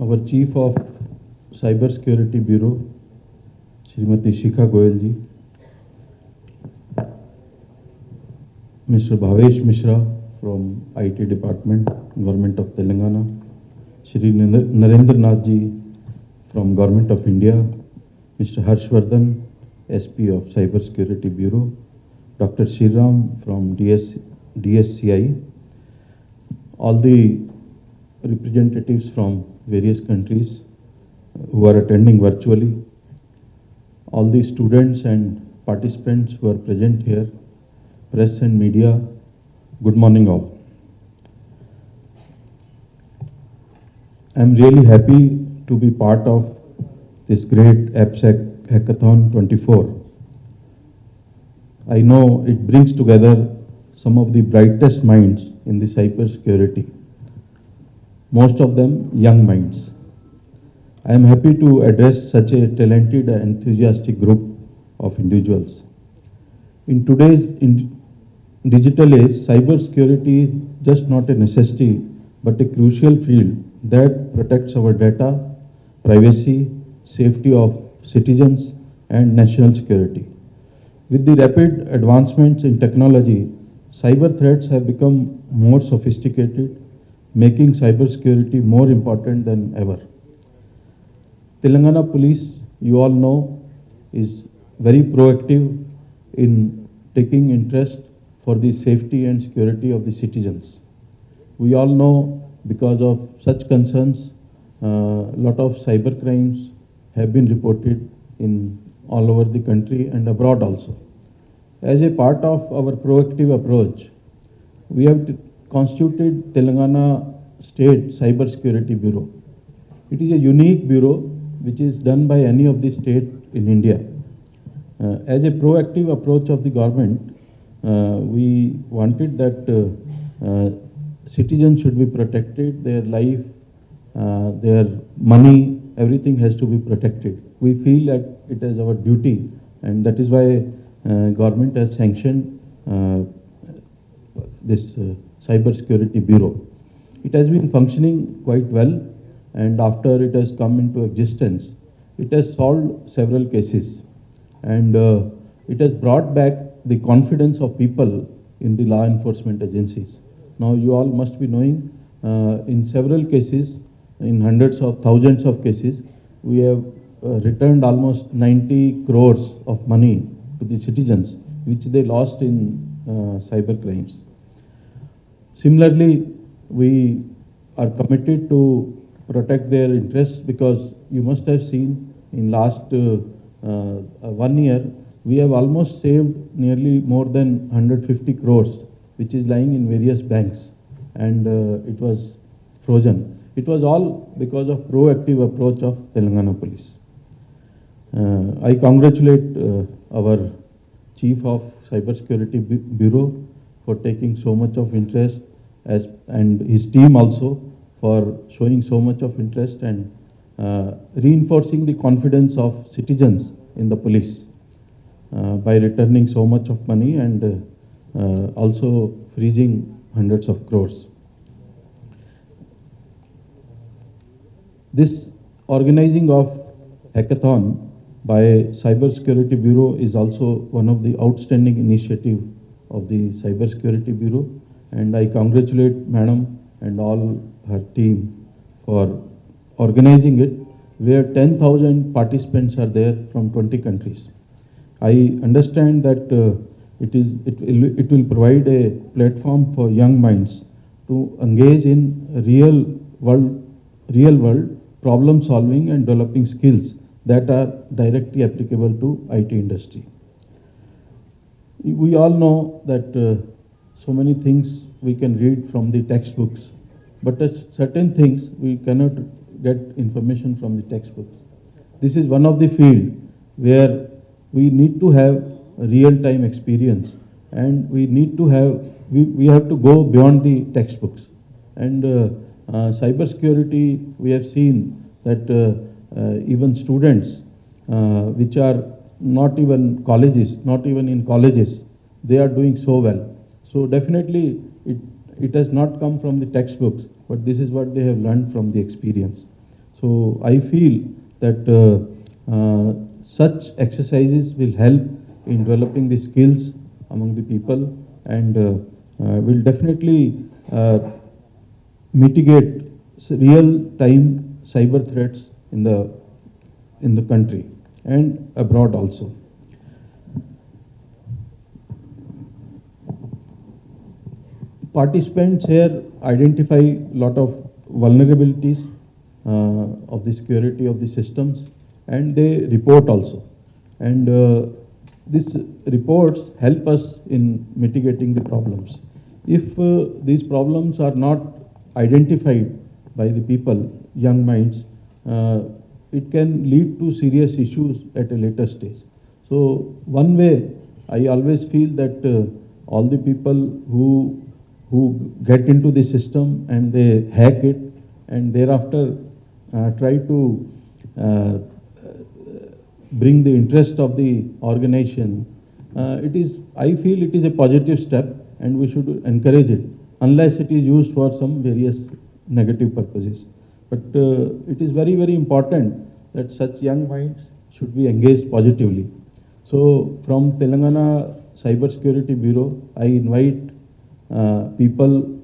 our Chief of Cyber Security Bureau, Srimati Shikha Goyal ji, Mr. Bhavesh Mishra from IT Department, Government of Telangana, Shri Narendra Nath ji from Government of India, Mr. Harshvardhan, SP of Cyber Security Bureau, Dr. Shriram from DSCI, all the representatives from various countries who are attending virtually, all the students and participants who are present here, press and media, good morning all. I am really happy to be part of this great AppSec Hackathon 24. I know it brings together some of the brightest minds in the cyber security, most of them young minds. I am happy to address such a talented and enthusiastic group of individuals. In today's digital age, cyber security is just not a necessity, but a crucial field that protects our data, privacy, safety of citizens, and national security. With the rapid advancements in technology, cyber threats have become more sophisticated, making cybersecurity more important than ever. Telangana Police, you all know, is very proactive in taking interest for the safety and security of the citizens. We all know because of such concerns, lot of cyber crimes have been reported in all over the country and abroad also. As a part of our proactive approach, we have constituted Telangana State Cyber Security Bureau. It is a unique bureau which is done by any of the state in India. As a proactive approach of the government, we wanted that citizens should be protected, their life, their money, everything has to be protected. We feel that it is our duty, and that is why government has sanctioned this Cyber Security Bureau. It has been functioning quite well, and after it has come into existence, it has solved several cases, and it has brought back the confidence of people in the law enforcement agencies. Now you all must be knowing, in several cases, in hundreds of thousands of cases, we have returned almost 90 crores of money to the citizens, which they lost in cyber crimes. Similarly, we are committed to protect their interests, because you must have seen in last 1 year, we have almost saved nearly more than 150 crores, which is lying in various banks, and it was frozen. It was all because of proactive approach of Telangana Police. I congratulate our Chief of Cyber Security Bureau for taking so much of interest, and his team also for showing so much of interest and reinforcing the confidence of citizens in the police by returning so much of money and also freezing hundreds of crores. This organizing of hackathon by Cyber Security Bureau is also one of the outstanding initiative of the Cyber Security Bureau, and I congratulate Madam and all her team for organizing it, where 10,000 participants are there from 20 countries. I understand that it will provide a platform for young minds to engage in real world problem solving and developing skills that are directly applicable to IT industry. We all know that so many things we can read from the textbooks, but certain things we cannot get information from the textbooks. This is one of the field where we need to have real-time experience, and we need to have, we have to go beyond the textbooks. And cyber security, we have seen that even students which are not even in colleges, they are doing so well. So definitely it has not come from the textbooks, but this is what they have learned from the experience. So I feel that such exercises will help in developing the skills among the people and will definitely mitigate real-time cyber threats in the country and abroad also. Participants here identify a lot of vulnerabilities of the security of the systems, and they report also. And these reports help us in mitigating the problems. If these problems are not identified by the people, young minds, it can lead to serious issues at a later stage. So one way, I always feel that all the people who get into the system and they hack it and thereafter try to bring the interest of the organization, I feel it is a positive step and we should encourage it, unless it is used for some various negative purposes. But it is very, very important that such young minds should be engaged positively. So from Telangana Cyber Security Bureau, I invite people,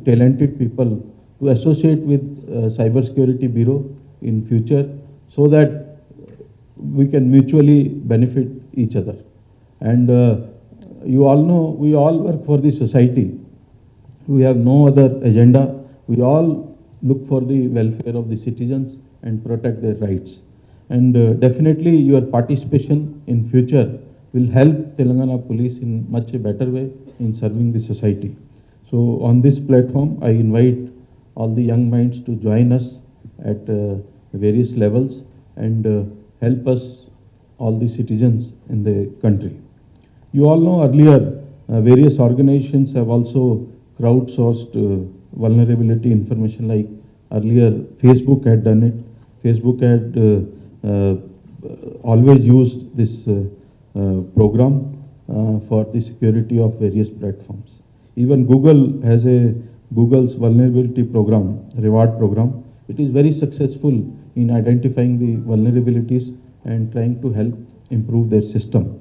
talented people to associate with Cyber Security Bureau in future so that we can mutually benefit each other. And you all know, we all work for the society. We have no other agenda. We all look for the welfare of the citizens and protect their rights. And definitely your participation in future will help Telangana Police in much a better way in serving the society. So on this platform, I invite all the young minds to join us at various levels and help us, all the citizens in the country. You all know earlier, various organizations have also crowdsourced vulnerability information, like earlier Facebook had done it. Facebook had always used this program for the security of various platforms. Even Google has Google's vulnerability program, reward program. It is very successful in identifying the vulnerabilities and trying to help improve their system.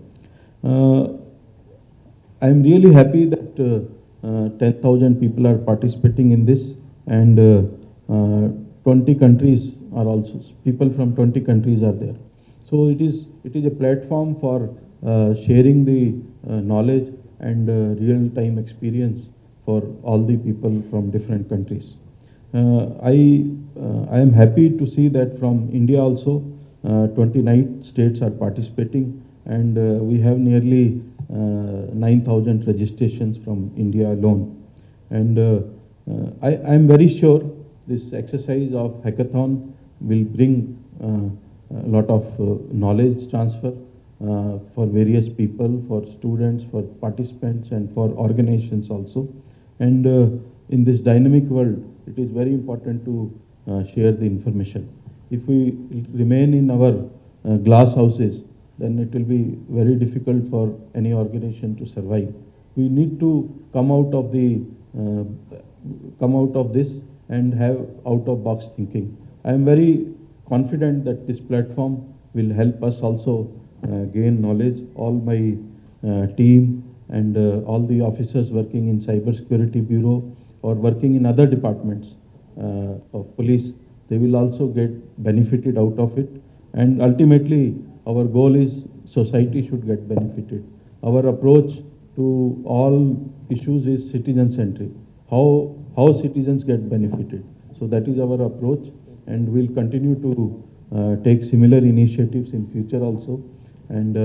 I am really happy that 10,000 people are participating in this, and 20 countries are also, people from 20 countries are there. So it is a platform for sharing the knowledge and real-time experience for all the people from different countries. I am happy to see that from India also 29 states are participating, and we have nearly 9,000 registrations from India alone. And I am very sure this exercise of hackathon will bring a lot of knowledge transfer for various people, for students, for participants, and for organizations also. And in this dynamic world, it is very important to share the information. If we remain in our glass houses, then it will be very difficult for any organization to survive. We need to come out of this and have out-of-box thinking. I am very confident that this platform will help us also gain knowledge. All my team and all the officers working in Cyber Security Bureau or working in other departments of police, they will also get benefited out of it. And ultimately, our goal is society should get benefited. Our approach to all issues is citizen-centric. How citizens get benefited. So that is our approach, and we'll continue to take similar initiatives in future also. And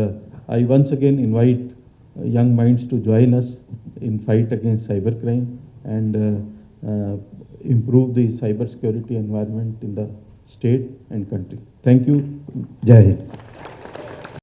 I once again invite young minds to join us in fight against cybercrime and improve the cyber security environment in the state and country. Thank you. Jai Hind.